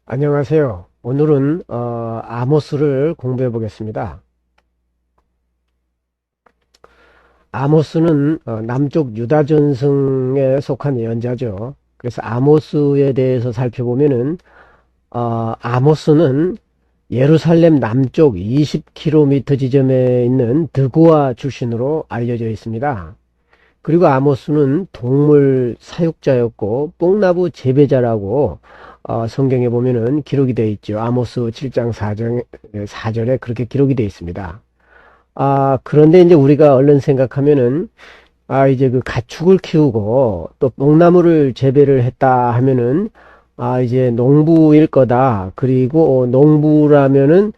안녕하세요. 오늘은 아모스를 공부해 보겠습니다. 아모스는 남쪽 유다 전승에 속한 예언자죠. 그래서 아모스에 대해서 살펴보면은 아모스는 예루살렘 남쪽 20km 지점에 있는 드고아 출신으로 알려져 있습니다. 그리고 아모스는 동물 사육자였고 뽕나무 재배자라고 성경에 보면은 기록이 되어 있죠. 아모스 7장 4절에 그렇게 기록이 되어 있습니다. 그런데 이제 우리가 얼른 생각하면은 이제 그 가축을 키우고 또 뽕나무를 재배를 했다 하면은 이제 농부일 거다. 그리고 농부라면은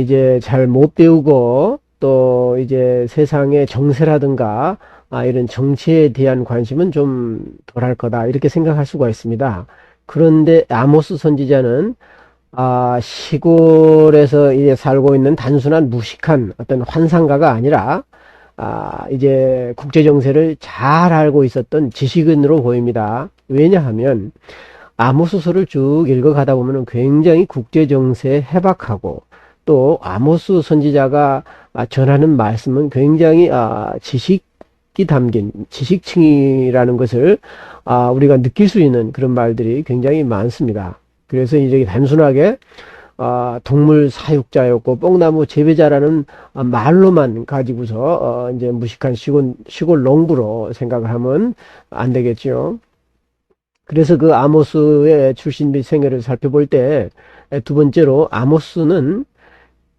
이제 잘 못 배우고 또 이제 세상의 정세라든가 이런 정치에 대한 관심은 좀 덜할 거다. 이렇게 생각할 수가 있습니다. 그런데 아모스 선지자는 시골에서 이제 살고 있는 단순한 무식한 어떤 환상가가 아니라 이제 국제 정세를 잘 알고 있었던 지식인으로 보입니다. 왜냐하면 아모스서를 쭉 읽어가다 보면 굉장히 국제 정세에 해박하고 또 아모스 선지자가 전하는 말씀은 굉장히 지식이 담긴 지식층이라는 것을 우리가 느낄 수 있는 그런 말들이 굉장히 많습니다. 그래서 이제 단순하게 동물 사육자였고 뽕나무 재배자라는 말로만 가지고서 이제 무식한 시골 농부로 생각을 하면 안 되겠죠. 그래서 그 아모스의 출신 및 생애를 살펴볼 때 두 번째로 아모스는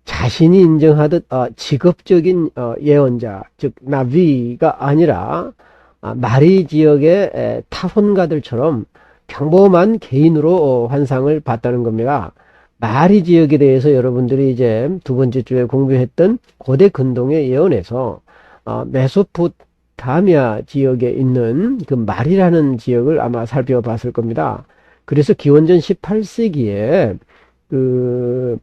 자신이 인정하듯 직업적인 예언자, 즉 나비가 아니라 마리 지역의 타혼가들처럼 평범한 개인으로 환상을 봤다는 겁니다. 마리 지역에 대해서 여러분들이 이제 두 번째 주에 공부했던 고대 근동의 예언에서 메소포타미아 지역에 있는 그 말이라는 지역을 아마 살펴봤을 겁니다. 그래서 기원전 18세기에 그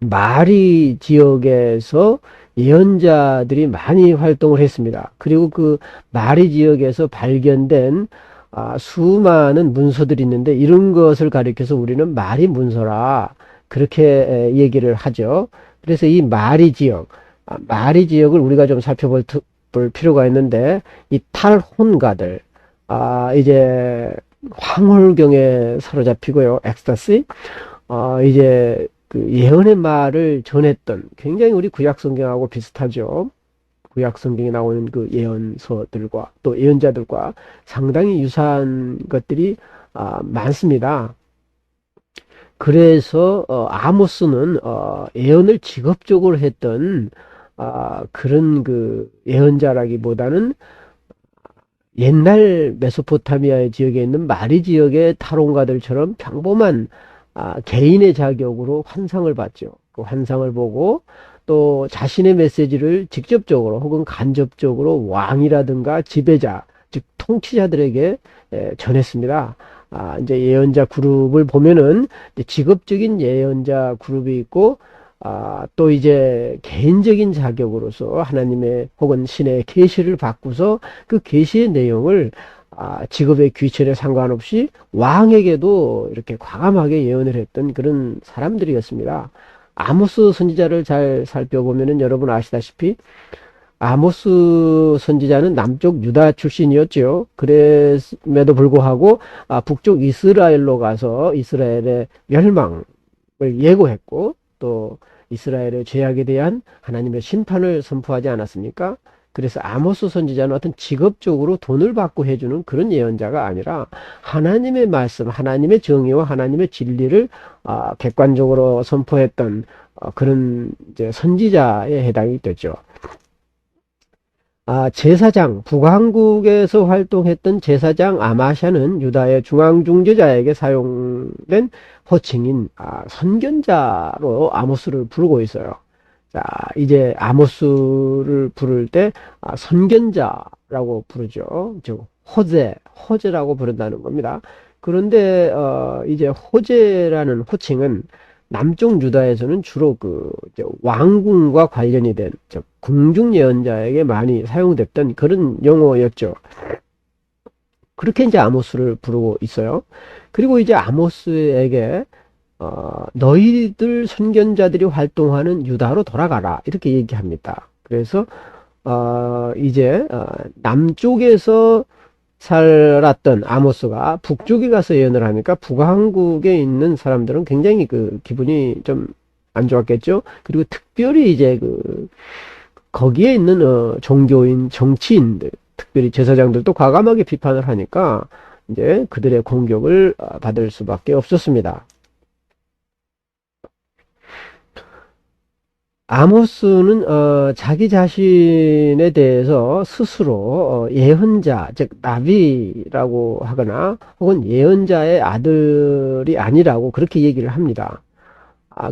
마리 지역에서 예언자들이 많이 활동을 했습니다. 그리고 그 마리 지역에서 발견된 수많은 문서들이 있는데 이런 것을 가리켜서 우리는 마리 문서라 그렇게 얘기를 하죠. 그래서 이 마리 지역을 우리가 좀 살펴볼 볼 필요가 있는데 이 탈혼가들 이제 황홀경에 사로잡히고요. 엑스타시 이제 그 예언의 말을 전했던 굉장히 우리 구약 성경하고 비슷하죠. 구약 성경에 나오는 그 예언서들과 또 예언자들과 상당히 유사한 것들이 많습니다. 그래서 아모스는 예언을 직업적으로 했던 그런 그 예언자라기보다는 옛날 메소포타미아 지역에 있는 마리 지역의 탈원가들처럼 평범한 개인의 자격으로 환상을 봤죠. 그 환상을 보고 또 자신의 메시지를 직접적으로 혹은 간접적으로 왕이라든가 지배자, 즉 통치자들에게 전했습니다. 이제 예언자 그룹을 보면은 이제 직업적인 예언자 그룹이 있고 또 이제 개인적인 자격으로서 하나님의 혹은 신의 계시를 받고서 그 계시의 내용을 직업의 귀천에 상관없이 왕에게도 이렇게 과감하게 예언을 했던 그런 사람들이었습니다. 아모스 선지자를 잘 살펴보면은 여러분 아시다시피 아모스 선지자는 남쪽 유다 출신이었죠. 그럼에도 불구하고 북쪽 이스라엘로 가서 이스라엘의 멸망을 예고했고 또 이스라엘의 죄악에 대한 하나님의 심판을 선포하지 않았습니까? 그래서 아모스 선지자는 어떤 직업적으로 돈을 받고 해주는 그런 예언자가 아니라 하나님의 말씀, 하나님의 정의와 하나님의 진리를 객관적으로 선포했던 그런 이제 선지자에 해당이 되죠. 제사장, 북왕국에서 활동했던 제사장 아마샤는 유다의 중앙중재자에게 사용된 호칭인 선견자로 아모스를 부르고 있어요. 자, 이제 아모스를 부를 때 선견자라고 부르죠. 즉 호재라고 부른다는 겁니다. 그런데 이제 호재라는 호칭은 남쪽 유다에서는 주로 그 이제 왕궁과 관련이 된 즉 궁중 예언자에게 많이 사용됐던 그런 용어였죠. 그렇게 이제 아모스를 부르고 있어요. 그리고 이제 아모스에게 너희들 선견자들이 활동하는 유다로 돌아가라 이렇게 얘기합니다. 그래서 이제 남쪽에서 살았던 아모스가 북쪽에 가서 예언을 하니까 북왕국에 있는 사람들은 굉장히 그 기분이 좀 안 좋았겠죠. 그리고 특별히 이제 그 거기에 있는 종교인, 정치인들, 특별히 제사장들도 과감하게 비판을 하니까 이제 그들의 공격을 받을 수밖에 없었습니다. 아모스는 자기 자신에 대해서 스스로 예언자, 즉 나비라고 하거나 혹은 예언자의 아들이 아니라고 그렇게 얘기를 합니다.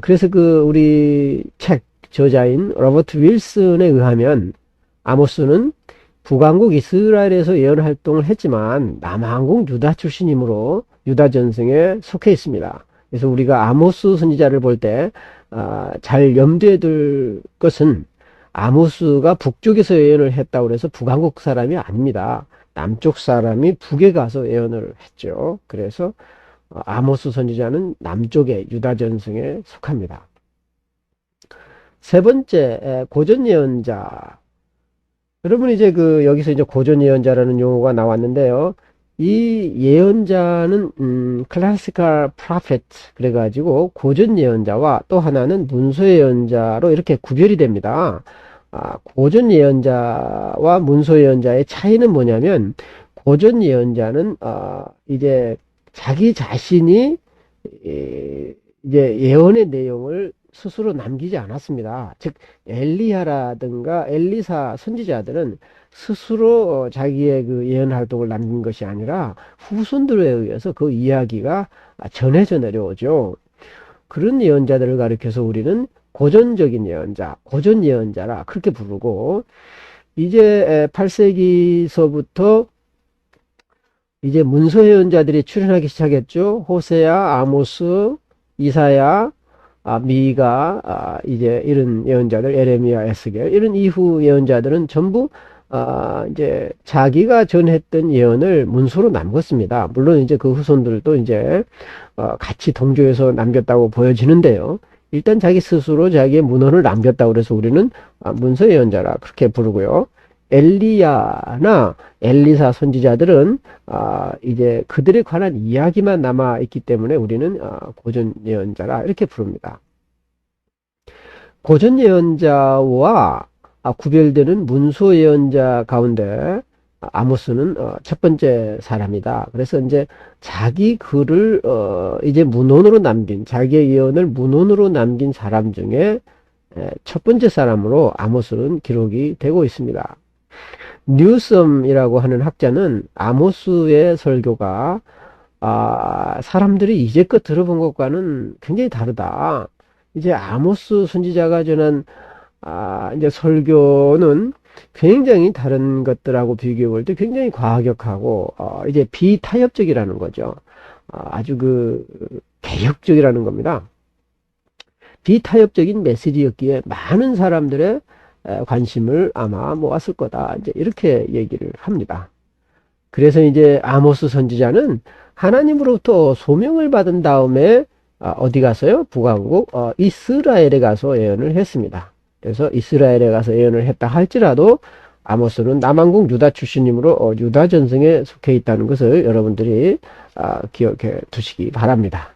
그래서 그 우리 책 저자인 로버트 윌슨에 의하면 아모스는 북왕국 이스라엘에서 예언 활동을 했지만 남왕국 유다 출신이므로 유다 전승에 속해 있습니다. 그래서 우리가 아모스 선지자를 볼 때 잘 염두에 둘 것은 아모스가 북쪽에서 예언을 했다고 해서 북왕국 사람이 아닙니다. 남쪽 사람이 북에 가서 예언을 했죠. 그래서 아모스 선지자는 남쪽의 유다 전승에 속합니다. 세 번째, 고전 예언자. 여러분 이제 그 여기서 이제 고전 예언자라는 용어가 나왔는데요. 이 예언자는 클래시컬 프로페트 그래가지고 고전 예언자와 또 하나는 문서 예언자로 이렇게 구별이 됩니다. 고전 예언자와 문서 예언자의 차이는 뭐냐면 고전 예언자는 이제 자기 자신이 이제 예언의 내용을 스스로 남기지 않았습니다. 즉 엘리야라든가 엘리사 선지자들은 스스로 자기의 그 예언 활동을 남긴 것이 아니라 후손들에 의해서 그 이야기가 전해져 내려오죠. 그런 예언자들을 가리켜서 우리는 고전적인 예언자, 고전 예언자라 그렇게 부르고 이제 8세기서부터 이제 문서 예언자들이 출현하기 시작했죠. 호세야, 아모스, 이사야, 미가, 이제 이런 예언자들, 에레미야, 에스겔 이런 이후 예언자들은 전부 이제 자기가 전했던 예언을 문서로 남겼습니다. 물론 이제 그 후손들도 이제 같이 동조해서 남겼다고 보여지는데요. 일단 자기 스스로 자기의 문헌을 남겼다고 그래서 우리는 문서 예언자라 그렇게 부르고요. 엘리야나 엘리사 선지자들은 이제 그들에 관한 이야기만 남아 있기 때문에 우리는 고전 예언자라 이렇게 부릅니다. 고전 예언자와 구별되는 문서 예언자 가운데 아모스는 첫 번째 사람이다. 그래서 이제 자기 글을 이제 문헌으로 남긴 자기의 예언을 문헌으로 남긴 사람 중에 첫 번째 사람으로 아모스는 기록이 되고 있습니다. 뉴섬이라고 하는 학자는 아모스의 설교가 사람들이 이제껏 들어본 것과는 굉장히 다르다. 이제 아모스 선지자가 전한 이제 설교는 굉장히 다른 것들하고 비교해 볼 때 굉장히 과격하고 이제 비타협적이라는 거죠. 아주 그 개혁적이라는 겁니다. 비타협적인 메시지였기에 많은 사람들의 관심을 아마 모았을 거다. 이제 이렇게 얘기를 합니다. 그래서 이제 아모스 선지자는 하나님으로부터 소명을 받은 다음에 어디 가서요? 북왕국 이스라엘에 가서 예언을 했습니다. 그래서 이스라엘에 가서 예언을 했다 할지라도 아모스는 남왕국 유다 출신이므로 유다 전승에 속해 있다는 것을 여러분들이 기억해 두시기 바랍니다.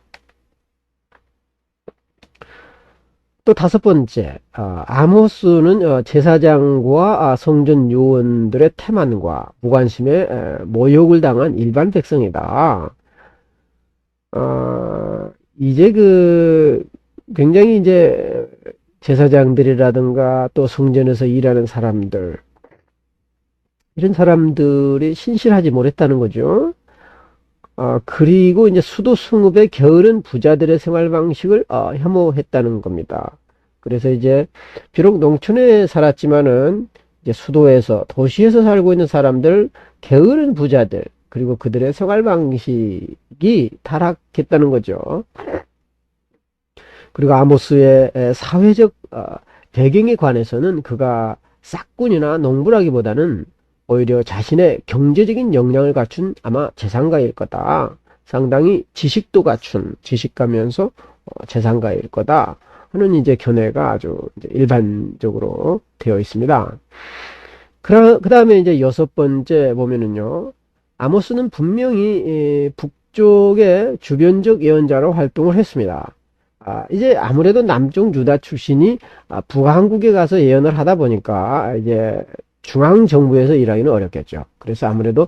또 다섯 번째, 아모스는 제사장과 성전 요원들의 태만과 무관심에 모욕을 당한 일반 백성이다. 이제 그 굉장히 이제 제사장들이라든가 또 성전에서 일하는 사람들 이런 사람들이 신실하지 못했다는 거죠. 그리고 이제 수도 승업에 게으른 부자들의 생활 방식을 혐오했다는 겁니다. 그래서 이제 비록 농촌에 살았지만은 이제 수도에서 도시에서 살고 있는 사람들, 게으른 부자들 그리고 그들의 생활 방식이 타락했다는 거죠. 그리고 아모스의 사회적 배경에 관해서는 그가 싹군이나 농부라기보다는 오히려 자신의 경제적인 역량을 갖춘 아마 재산가일 거다. 상당히 지식도 갖춘 지식가면서 재산가일 거다 하는 이제 견해가 아주 이제 일반적으로 되어 있습니다. 그 다음에 이제 여섯 번째 보면은요, 아모스는 분명히 북쪽의 주변적 예언자로 활동을 했습니다. 이제 아무래도 남쪽 유다 출신이 북한국에 가서 예언을 하다 보니까 이제 중앙 정부에서 일하기는 어렵겠죠. 그래서 아무래도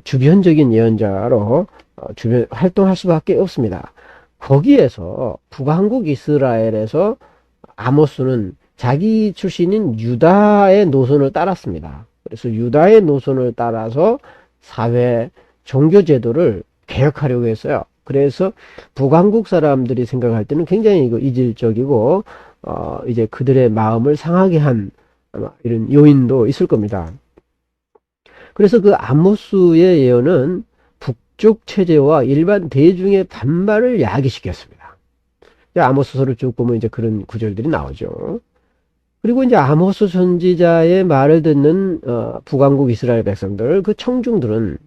주변적인 예언자로 주변 활동할 수밖에 없습니다. 거기에서 북한국 이스라엘에서 아모스는 자기 출신인 유다의 노선을 따랐습니다. 그래서 유다의 노선을 따라서 사회, 종교 제도를 개혁하려고 했어요. 그래서 북한국 사람들이 생각할 때는 굉장히 이질적이고 이제 그들의 마음을 상하게 한 아마 이런 요인도 있을 겁니다. 그래서 그 아모스의 예언은 북쪽 체제와 일반 대중의 반발을 야기시켰습니다. 아모스서를 쭉 보면 이제 그런 구절들이 나오죠. 그리고 이제 아모스 선지자의 말을 듣는 북왕국 이스라엘 백성들, 그 청중들은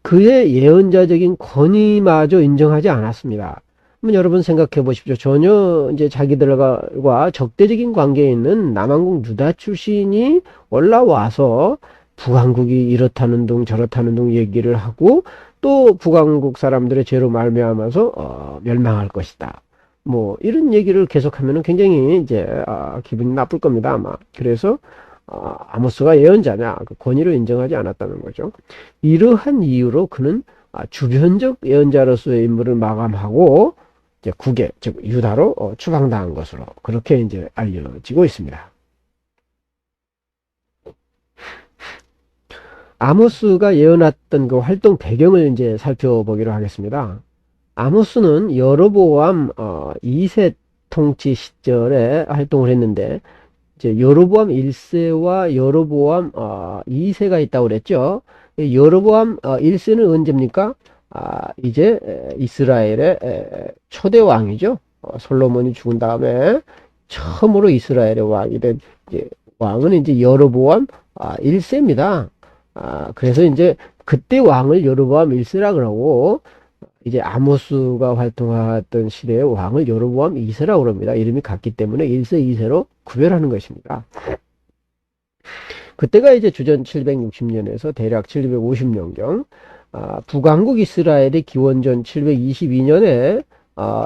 그의 예언자적인 권위마저 인정하지 않았습니다. 한번 여러분 생각해 보십시오. 전혀 이제 자기들과 적대적인 관계에 있는 남한국 유다 출신이 올라와서 북왕국이 이렇다는 둥 저렇다는 둥 얘기를 하고 또 북왕국 사람들의 죄로 말미암아서 멸망할 것이다. 뭐 이런 얘기를 계속하면은 굉장히 이제 기분이 나쁠 겁니다 아마. 그래서 아모스가 예언자냐 그 권위를 인정하지 않았다는 거죠. 이러한 이유로 그는 주변적 예언자로서의 임무를 마감하고 이제 국에 즉 유다로 추방당한 것으로 그렇게 이제 알려지고 있습니다. 아모스가 예언했던 그 활동 배경을 이제 살펴보기로 하겠습니다. 아모스는 여로보암 2세 통치 시절에 활동을 했는데 이제 여로보암 1세와 여로보암 2세가 있다고 그랬죠. 여로보암 1세는 언제입니까? 이제 이스라엘의 초대 왕이죠. 솔로몬이 죽은 다음에 처음으로 이스라엘의 왕이 된 왕은 이제 여로보암 1세입니다. 그래서 이제 그때 왕을 여로보암 1세라 그러고 이제 아모스가 활동하던 시대의 왕을 여로보암 2세라고 그럽니다. 이름이 같기 때문에 1세, 2세로 구별하는 것입니다. 그때가 이제 주전 760년에서 대략 750년경, 북왕국 이스라엘이 기원전 722년에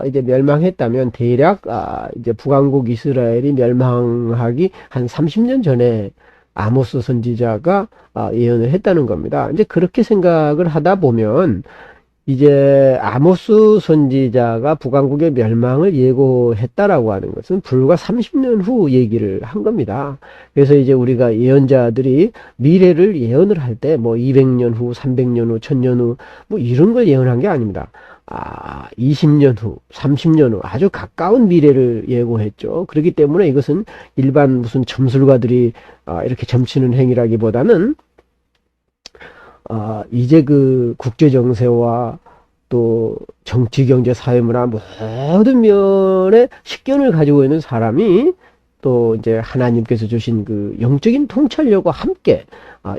이제 멸망했다면 대략 이제 북왕국 이스라엘이 멸망하기 한 30년 전에 아모스 선지자가 예언을 했다는 겁니다. 이제 그렇게 생각을 하다 보면 이제 아모스 선지자가 북왕국의 멸망을 예고했다라고 하는 것은 불과 30년 후 얘기를 한 겁니다. 그래서 이제 우리가 예언자들이 미래를 예언을 할 때 뭐 200년 후, 300년 후, 1000년 후 뭐 이런 걸 예언한 게 아닙니다. 20년 후, 30년 후 아주 가까운 미래를 예고했죠. 그렇기 때문에 이것은 일반 무슨 점술가들이 이렇게 점치는 행위라기보다는 이제 그 국제정세와 또 정치, 경제, 사회, 문화 모든 면에 식견을 가지고 있는 사람이 또 이제 하나님께서 주신 그 영적인 통찰력과 함께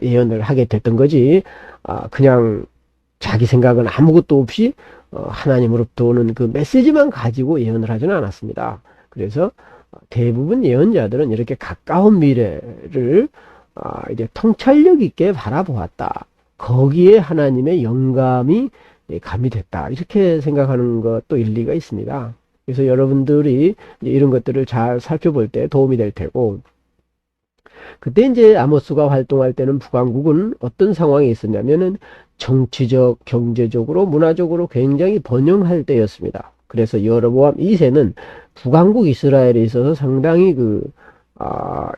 예언을 하게 됐던 거지. 그냥 자기 생각은 아무것도 없이 하나님으로부터 오는 그 메시지만 가지고 예언을 하지는 않았습니다. 그래서 대부분 예언자들은 이렇게 가까운 미래를 이제 통찰력 있게 바라보았다. 거기에 하나님의 영감이 가미됐다. 이렇게 생각하는 것도 일리가 있습니다. 그래서 여러분들이 이런 것들을 잘 살펴볼 때 도움이 될 테고, 그때 이제 아모스가 활동할 때는 북왕국은 어떤 상황이 있었냐면은 정치적, 경제적으로, 문화적으로 굉장히 번영할 때였습니다. 그래서 여로보암 2세는 북왕국 이스라엘에 있어서 상당히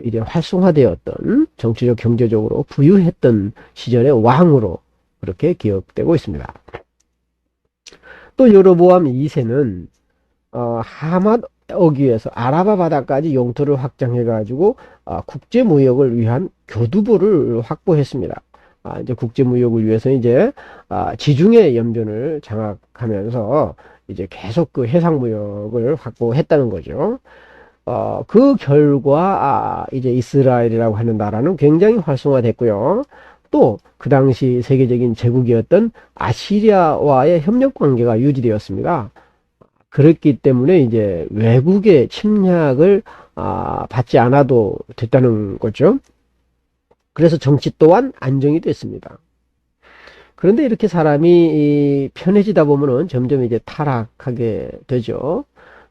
이제 활성화되었던 정치적, 경제적으로 부유했던 시절의 왕으로 그렇게 기억되고 있습니다. 또 여로보암 2세는 하맛 어귀에서 아라바 바다까지 영토를 확장해 가지고 국제 무역을 위한 교두보를 확보했습니다. 이제 국제 무역을 위해서 이제 지중해 연변을 장악하면서 이제 계속 그 해상 무역을 확보했다는 거죠. 그 결과 이제 이스라엘이라고 하는 나라는 굉장히 활성화됐고요. 또 그 당시 세계적인 제국이었던 아시리아와의 협력 관계가 유지되었습니다. 그렇기 때문에 이제 외국의 침략을 받지 않아도 됐다는 거죠. 그래서 정치 또한 안정이 됐습니다. 그런데 이렇게 사람이 편해지다 보면은 점점 이제 타락하게 되죠.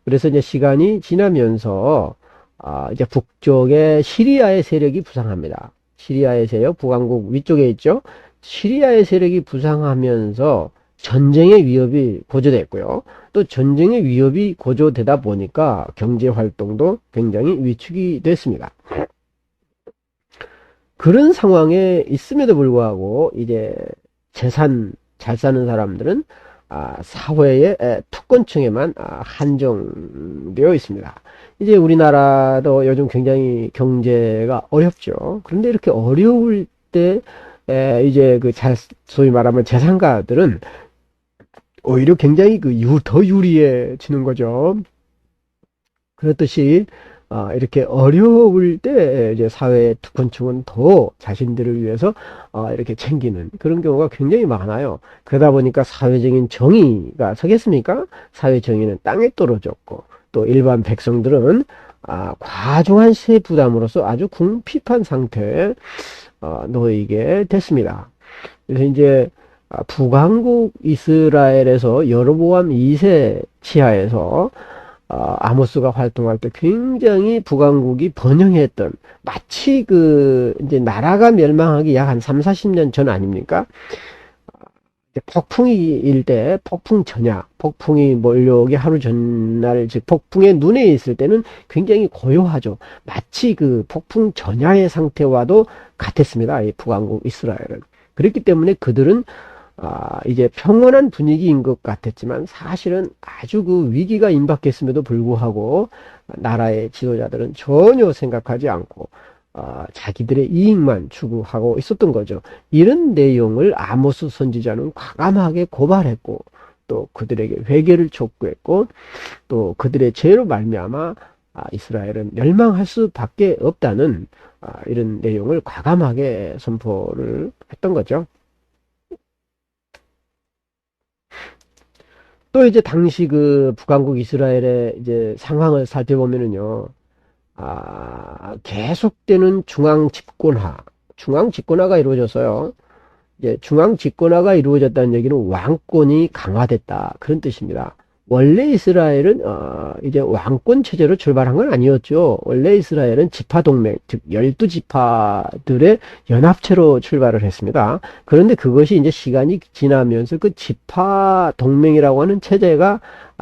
그래서 이제 시간이 지나면서 이제 북쪽의 시리아의 세력이 부상합니다. 시리아의 세력, 북왕국 위쪽에 있죠. 시리아의 세력이 부상하면서 전쟁의 위협이 고조됐고요. 또 전쟁의 위협이 고조되다 보니까 경제 활동도 굉장히 위축이 됐습니다. 그런 상황에 있음에도 불구하고 이제 잘 사는 사람들은 사회의 특권층에만 한정되어 있습니다. 이제 우리나라도 요즘 굉장히 경제가 어렵죠. 그런데 이렇게 어려울 때 이제 소위 말하면 재산가들은 오히려 굉장히 더 유리해지는 거죠. 그렇듯이 이렇게 어려울 때 이제 사회의 특권층은 더 자신들을 위해서 이렇게 챙기는 그런 경우가 굉장히 많아요. 그러다 보니까 사회적인 정의가 서겠습니까? 사회 정의는 땅에 떨어졌고 또 일반 백성들은 과중한 세 부담으로서 아주 궁핍한 상태에 놓이게 됐습니다. 그래서 이제 북왕국 이스라엘에서 여로보암 2세 치하에서 아모스가 활동할 때 굉장히 북왕국이 번영했던 마치 이제 나라가 멸망하기 약 한 3, 40년 전 아닙니까? 폭풍이 일 때 폭풍 전야, 폭풍이 몰려오기 하루 전날, 즉 폭풍의 눈에 있을 때는 굉장히 고요하죠. 마치 폭풍 전야의 상태와도 같았습니다. 이 북왕국 이스라엘은. 그렇기 때문에 그들은 이제 평온한 분위기인 것 같았지만 사실은 아주 위기가 임박했음에도 불구하고 나라의 지도자들은 전혀 생각하지 않고 자기들의 이익만 추구하고 있었던 거죠. 이런 내용을 아모스 선지자는 과감하게 고발했고 또 그들에게 회개를 촉구했고 또 그들의 죄로 말미암아 이스라엘은 멸망할 수밖에 없다는 이런 내용을 과감하게 선포를 했던 거죠. 또 이제 당시 북왕국 이스라엘의 이제 상황을 살펴보면은요, 계속되는 중앙 집권화가 이루어졌어요. 이제 중앙 집권화가 이루어졌다는 얘기는 왕권이 강화됐다. 그런 뜻입니다. 원래 이스라엘은 이제 왕권 체제로 출발한 건 아니었죠. 원래 이스라엘은 지파 동맹, 즉 12지파들의 연합체로 출발을 했습니다. 그런데 그것이 이제 시간이 지나면서 그 지파 동맹이라고 하는 체제가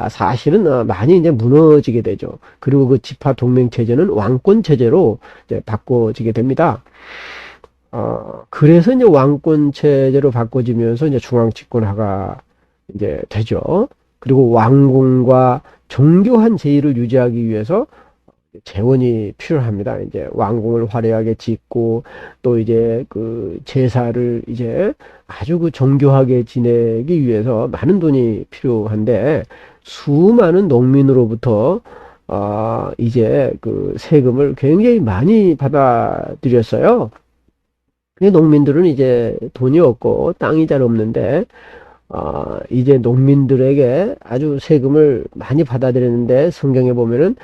사실은 많이 이제 무너지게 되죠. 그리고 그 지파 동맹 체제는 왕권 체제로 이제 바꿔지게 됩니다. 그래서 이제 왕권 체제로 바꿔지면서 이제 중앙 집권화가 이제 되죠. 그리고 왕궁과 정교한 제의를 유지하기 위해서 재원이 필요합니다. 이제 왕궁을 화려하게 짓고 또 이제 제사를 이제 아주 정교하게 지내기 위해서 많은 돈이 필요한데 수많은 농민으로부터 이제 세금을 굉장히 많이 받아들였어요. 근데 농민들은 이제 돈이 없고 땅이 잘 없는데 이제 농민들에게 아주 세금을 많이 받아들였는데 성경에 보면은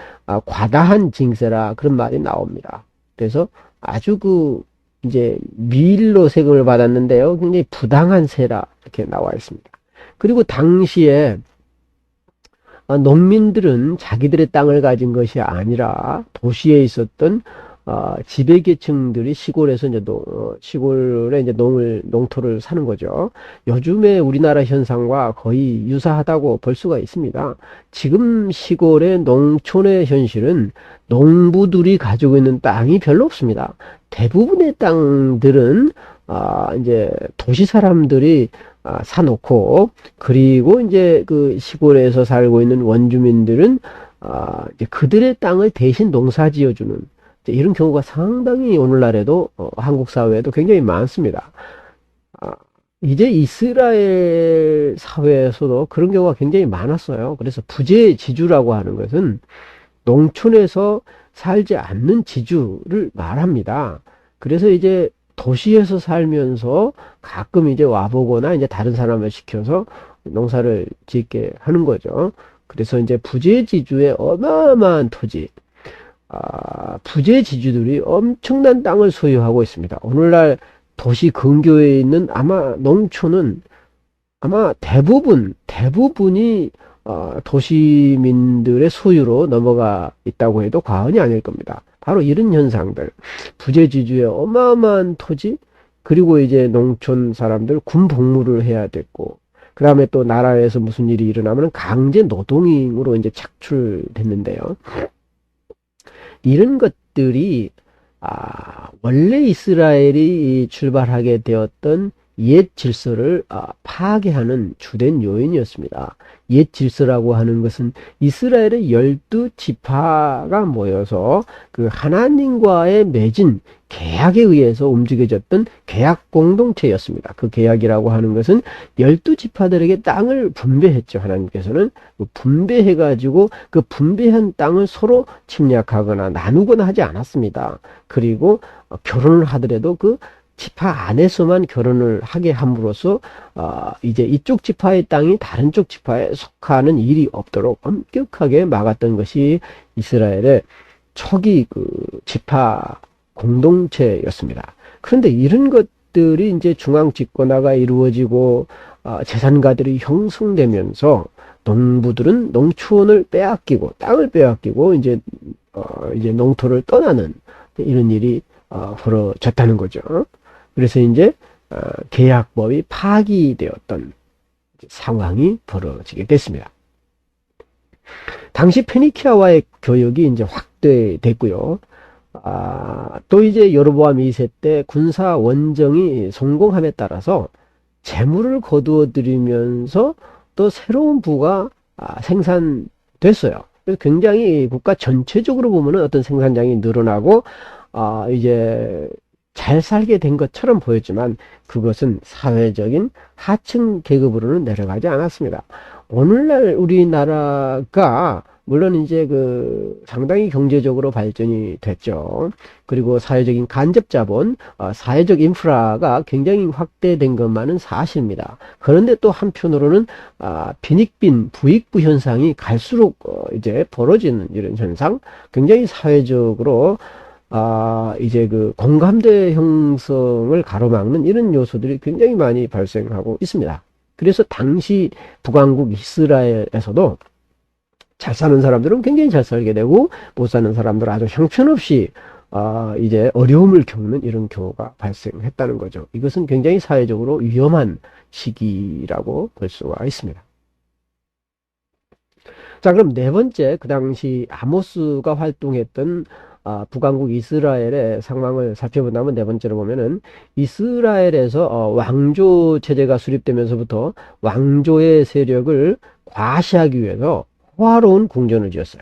과다한 징세라 그런 말이 나옵니다. 그래서 아주 이제 미일로 세금을 받았는데요. 굉장히 부당한 세라 이렇게 나와 있습니다. 그리고 당시에 농민들은 자기들의 땅을 가진 것이 아니라 도시에 있었던 지배계층들이 시골에서 이제 시골에 이제 농토를 사는 거죠. 요즘의 우리나라 현상과 거의 유사하다고 볼 수가 있습니다. 지금 시골의 농촌의 현실은 농부들이 가지고 있는 땅이 별로 없습니다. 대부분의 땅들은 이제 도시 사람들이 사놓고 그리고 이제 시골에서 살고 있는 원주민들은 이제 그들의 땅을 대신 농사 지어주는 이런 경우가 상당히 오늘날에도 한국 사회에도 굉장히 많습니다. 이제 이스라엘 사회에서도 그런 경우가 굉장히 많았어요. 그래서 부재지주라고 하는 것은 농촌에서 살지 않는 지주를 말합니다. 그래서 이제 도시에서 살면서 가끔 이제 와보거나 이제 다른 사람을 시켜서 농사를 짓게 하는 거죠. 그래서 이제 부재지주의 어마어마한 토지, 부재지주들이 엄청난 땅을 소유하고 있습니다. 오늘날 도시 근교에 있는 아마 농촌은 아마 대부분이 도시민들의 소유로 넘어가 있다고 해도 과언이 아닐 겁니다. 바로 이런 현상들, 부재지주의 어마어마한 토지, 그리고 이제 농촌 사람들 군복무를 해야 됐고, 그 다음에 또 나라에서 무슨 일이 일어나면 강제 노동으로 이제 착출됐는데요. 이런 것들이 원래 이스라엘이 출발하게 되었던 옛 질서를 파괴하는 주된 요인이었습니다. 옛 질서라고 하는 것은 이스라엘의 12지파가 모여서 그 하나님과의 맺은 계약에 의해서 움직여졌던 계약 공동체였습니다. 그 계약이라고 하는 것은 12지파들에게 땅을 분배했죠. 하나님께서는 분배해가지고 그 분배한 땅을 서로 침략하거나 나누거나 하지 않았습니다. 그리고 결혼을 하더라도 그 지파 안에서만 결혼을 하게 함으로써 이제 이쪽 지파의 땅이 다른 쪽 지파에 속하는 일이 없도록 엄격하게 막았던 것이 이스라엘의 초기 그 지파 공동체였습니다. 그런데 이런 것들이 이제 중앙 집권화가 이루어지고 재산가들이 형성되면서 농부들은 농촌을 빼앗기고 땅을 빼앗기고 이제 농토를 떠나는 이런 일이 벌어졌다는 거죠. 그래서 이제 계약법이 파기되었던 상황이 벌어지게 됐습니다. 당시 페니키아와의 교역이 이제 확대됐고요. 또 이제 여로보암 2세 때 군사 원정이 성공함에 따라서 재물을 거두어 들이면서 또 새로운 부가 생산됐어요. 그래서 굉장히 국가 전체적으로 보면은 어떤 생산량이 늘어나고 이제 잘 살게 된 것처럼 보였지만 그것은 사회적인 하층 계급으로는 내려가지 않았습니다. 오늘날 우리나라가 물론 이제 상당히 경제적으로 발전이 됐죠. 그리고 사회적인 간접 자본, 사회적 인프라가 굉장히 확대된 것만은 사실입니다. 그런데 또 한편으로는 빈익빈 부익부 현상이 갈수록 이제 벌어지는 이런 현상, 굉장히 사회적으로 이제 공감대 형성을 가로막는 이런 요소들이 굉장히 많이 발생하고 있습니다. 그래서 당시 북왕국 이스라엘에서도 잘 사는 사람들은 굉장히 잘 살게 되고 못 사는 사람들은 아주 형편없이 이제 어려움을 겪는 이런 경우가 발생했다는 거죠. 이것은 굉장히 사회적으로 위험한 시기라고 볼 수가 있습니다. 자, 그럼 네 번째, 그 당시 아모스가 활동했던 북왕국 이스라엘의 상황을 살펴본다면 네 번째로 보면은 이스라엘에서 왕조 체제가 수립되면서부터 왕조의 세력을 과시하기 위해서 호화로운 궁전을 지었어요.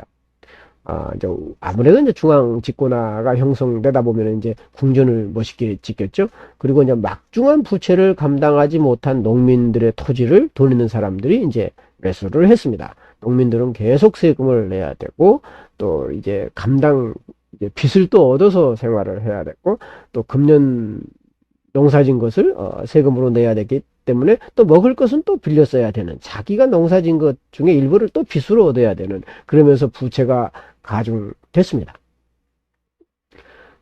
이제 아무래도 이제 중앙 집권화가 형성되다 보면 이제 궁전을 멋있게 짓겠죠. 그리고 이제 막중한 부채를 감당하지 못한 농민들의 토지를 돈 있는 사람들이 이제 매수를 했습니다. 농민들은 계속 세금을 내야 되고 또 이제 빚을 또 얻어서 생활을 해야 되고 또 금년 농사진 것을 세금으로 내야 되기 때문에 또 먹을 것은 또 빌려 써야 되는, 자기가 농사진 것 중에 일부를 또 빚으로 얻어야 되는, 그러면서 부채가 가중됐습니다.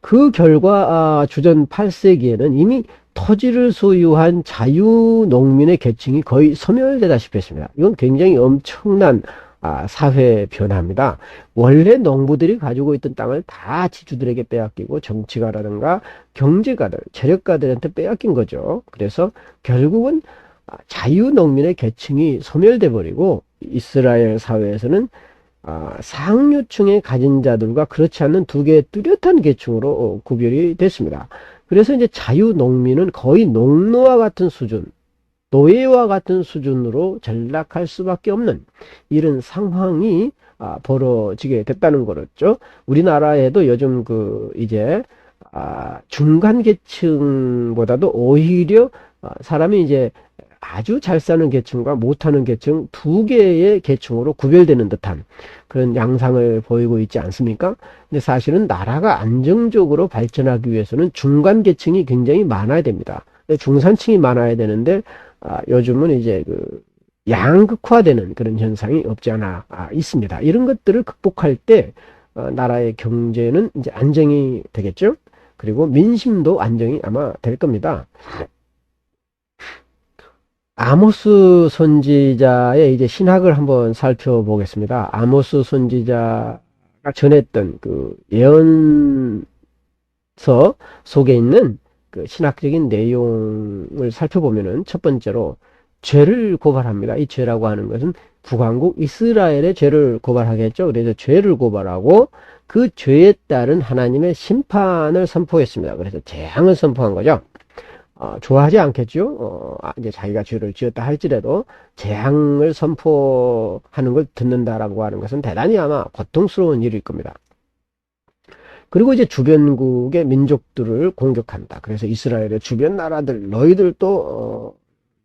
그 결과 주전 8세기에는 이미 토지를 소유한 자유농민의 계층이 거의 소멸되다시피 했습니다. 이건 굉장히 엄청난 사회 변화입니다. 원래 농부들이 가지고 있던 땅을 다 지주들에게 빼앗기고 정치가라든가 경제가들, 재력가들한테 빼앗긴 거죠. 그래서 결국은 자유농민의 계층이 소멸돼 버리고 이스라엘 사회에서는 상류층의 가진 자들과 그렇지 않는 두 개의 뚜렷한 계층으로 구별이 됐습니다. 그래서 이제 자유농민은 거의 농노와 같은 수준, 노예와 같은 수준으로 전락할 수밖에 없는 이런 상황이 벌어지게 됐다는 거였죠. 우리나라에도 요즘 이제 중간 계층보다도 오히려 사람이 이제 아주 잘 사는 계층과 못하는 계층 두 개의 계층으로 구별되는 듯한 그런 양상을 보이고 있지 않습니까? 근데 사실은 나라가 안정적으로 발전하기 위해서는 중간 계층이 굉장히 많아야 됩니다. 중산층이 많아야 되는데 요즘은 이제 그 양극화되는 그런 현상이 없지 않아 있습니다. 이런 것들을 극복할 때 나라의 경제는 이제 안정이 되겠죠. 그리고 민심도 안정이 아마 될 겁니다. 아모스 선지자의 이제 신학을 한번 살펴보겠습니다. 아모스 선지자가 전했던 그 예언서 속에 있는 그 신학적인 내용을 살펴보면은 첫 번째로 죄를 고발합니다. 이 죄라고 하는 것은 북왕국 이스라엘의 죄를 고발하겠죠. 그래서 죄를 고발하고 그 죄에 따른 하나님의 심판을 선포했습니다. 그래서 재앙을 선포한 거죠. 좋아하지 않겠죠. 이제 자기가 죄를 지었다 할지라도 재앙을 선포하는 걸 듣는다라고 하는 것은 대단히 아마 고통스러운 일일 겁니다. 그리고 이제 주변국의 민족들을 공격한다. 그래서 이스라엘의 주변 나라들, 너희들도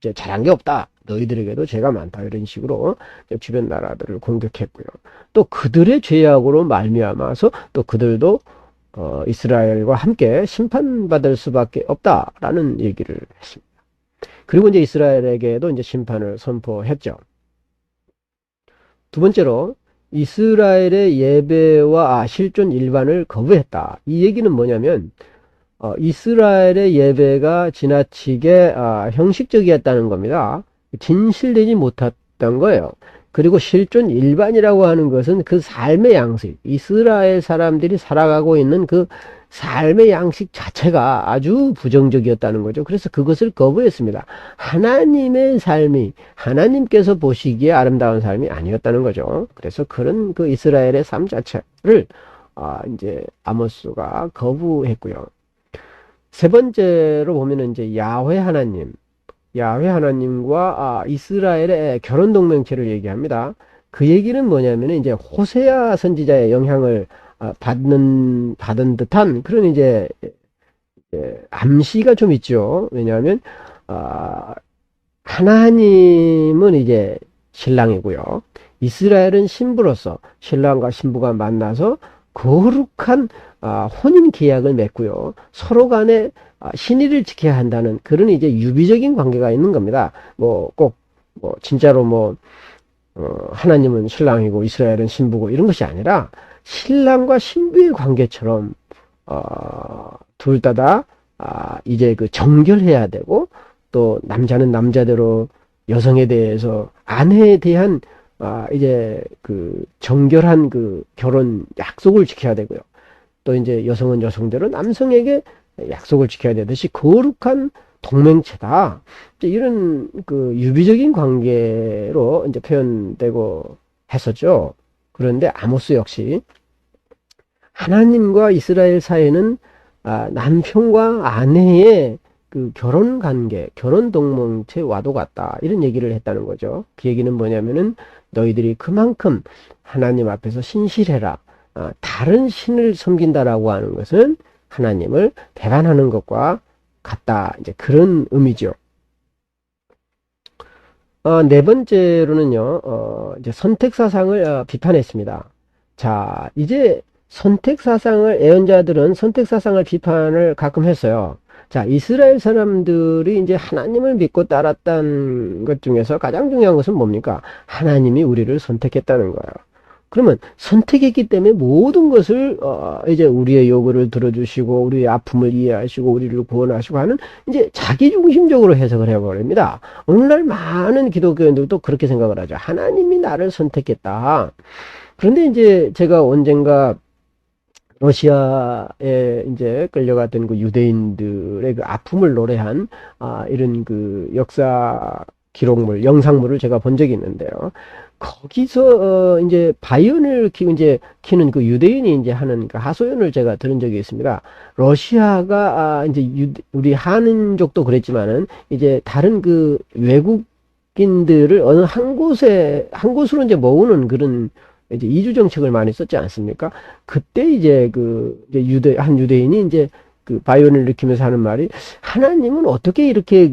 이제 잘한 게 없다. 너희들에게도 죄가 많다. 이런 식으로 주변 나라들을 공격했고요. 또 그들의 죄악으로 말미암아서 또 그들도 이스라엘과 함께 심판받을 수밖에 없다라는 얘기를 했습니다. 그리고 이제 이스라엘에게도 이제 심판을 선포했죠. 두 번째로 이스라엘의 예배와 실존 일반을 거부했다. 이 얘기는 뭐냐면 이스라엘의 예배가 지나치게 형식적이었다는 겁니다. 진실되지 못했던 거예요. 그리고 실존 일반이라고 하는 것은 그 삶의 양식, 이스라엘 사람들이 살아가고 있는 그 삶의 양식 자체가 아주 부정적이었다는 거죠. 그래서 그것을 거부했습니다. 하나님의 삶이 하나님께서 보시기에 아름다운 삶이 아니었다는 거죠. 그래서 그런 그 이스라엘의 삶 자체를 이제 아모스가 거부했고요. 세 번째로 보면은 이제 야훼 하나님과 이스라엘의 결혼 동맹체를 얘기합니다. 그 얘기는 뭐냐면 이제 호세아 선지자의 영향을 받은 듯한 그런 이제 암시가 좀 있죠. 왜냐하면 하나님은 이제 신랑이고요. 이스라엘은 신부로서 신랑과 신부가 만나서 거룩한 혼인 계약을 맺고요. 서로 간에 신의를 지켜야 한다는 그런 이제 유비적인 관계가 있는 겁니다. 꼭 진짜로 하나님은 신랑이고 이스라엘은 신부고 이런 것이 아니라 신랑과 신부의 관계처럼 둘 다 이제 그 정결해야 되고 또 남자는 남자대로 여성에 대해서 아내에 대한 이제 그 정결한 그 결혼 약속을 지켜야 되고요. 또 이제 여성은 여성대로 남성에게 약속을 지켜야 되듯이 거룩한 동맹체다. 이런 그 유비적인 관계로 이제 표현되고 했었죠. 그런데 아모스 역시 하나님과 이스라엘 사이에는 남편과 아내의 그 결혼 관계, 결혼 동맹체와도 같다. 이런 얘기를 했다는 거죠. 그 얘기는 뭐냐면은 너희들이 그만큼 하나님 앞에서 신실해라. 다른 신을 섬긴다라고 하는 것은 하나님을 배반하는 것과 같다. 이제 그런 의미죠. 네 번째로는요, 이제 선택사상을 비판했습니다. 자, 이제 선택사상을, 예언자들은 선택사상을 비판을 가끔 했어요. 자, 이스라엘 사람들이 이제 하나님을 믿고 따랐던 것 중에서 가장 중요한 것은 뭡니까? 하나님이 우리를 선택했다는 거예요. 그러면 선택했기 때문에 모든 것을 이제 우리의 요구를 들어주시고 우리의 아픔을 이해하시고 우리를 구원하시고 하는 이제 자기중심적으로 해석을 해버립니다. 오늘날 많은 기독교인들도 그렇게 생각을 하죠. 하나님이 나를 선택했다. 그런데 이제 제가 언젠가 러시아에 이제 끌려갔던 그 유대인들의 그 아픔을 노래한 이런 그 역사 기록물, 영상물을 제가 본 적이 있는데요. 거기서 이제 바이올린을 키는 그 유대인이 이제 하는 그 하소연을 제가 들은 적이 있습니다. 러시아가 이제 우리 한인족도 그랬지만은 이제 다른 그 외국인들을 어느 한 곳으로 이제 모으는 그런 이제 이주 정책을 많이 썼지 않습니까? 그때 이제 한 유대인이 이제 그 바이올린을 일으키면서 하는 말이, 하나님은 어떻게 이렇게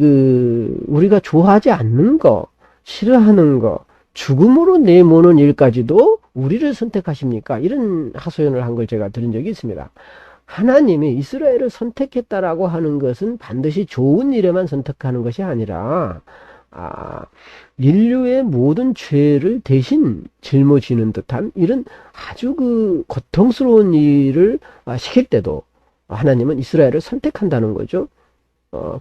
우리가 좋아하지 않는 거, 싫어하는 거, 죽음으로 내모는 일까지도 우리를 선택하십니까? 이런 하소연을 한 걸 제가 들은 적이 있습니다. 하나님이 이스라엘을 선택했다라고 하는 것은 반드시 좋은 일에만 선택하는 것이 아니라, 인류의 모든 죄를 대신 짊어지는 듯한 이런 아주 고통스러운 일을 시킬 때도 하나님은 이스라엘을 선택한다는 거죠.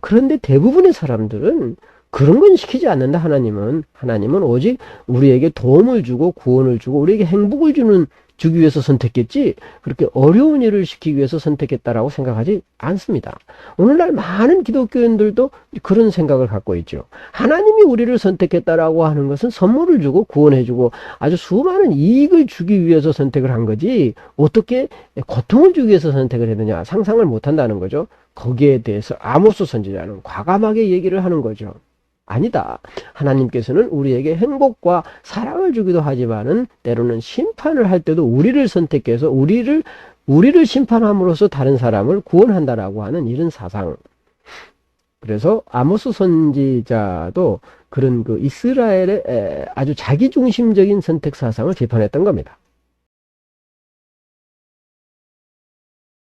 그런데 대부분의 사람들은 그런 건 시키지 않는다. 하나님은 오직 우리에게 도움을 주고 구원을 주고 우리에게 행복을 주기 위해서 선택했지, 그렇게 어려운 일을 시키기 위해서 선택했다라고 생각하지 않습니다. 오늘날 많은 기독교인들도 그런 생각을 갖고 있죠. 하나님이 우리를 선택했다라고 하는 것은 선물을 주고 구원해주고 아주 수많은 이익을 주기 위해서 선택을 한 거지, 어떻게 고통을 주기 위해서 선택을 했느냐 상상을 못한다는 거죠. 거기에 대해서 아모스 선지자는 과감하게 얘기를 하는 거죠. 아니다. 하나님께서는 우리에게 행복과 사랑을 주기도 하지만은 때로는 심판을 할 때도 우리를 선택해서 우리를 심판함으로써 다른 사람을 구원한다라고 하는 이런 사상. 그래서 아모스 선지자도 그런 이스라엘의 아주 자기중심적인 선택 사상을 재판했던 겁니다.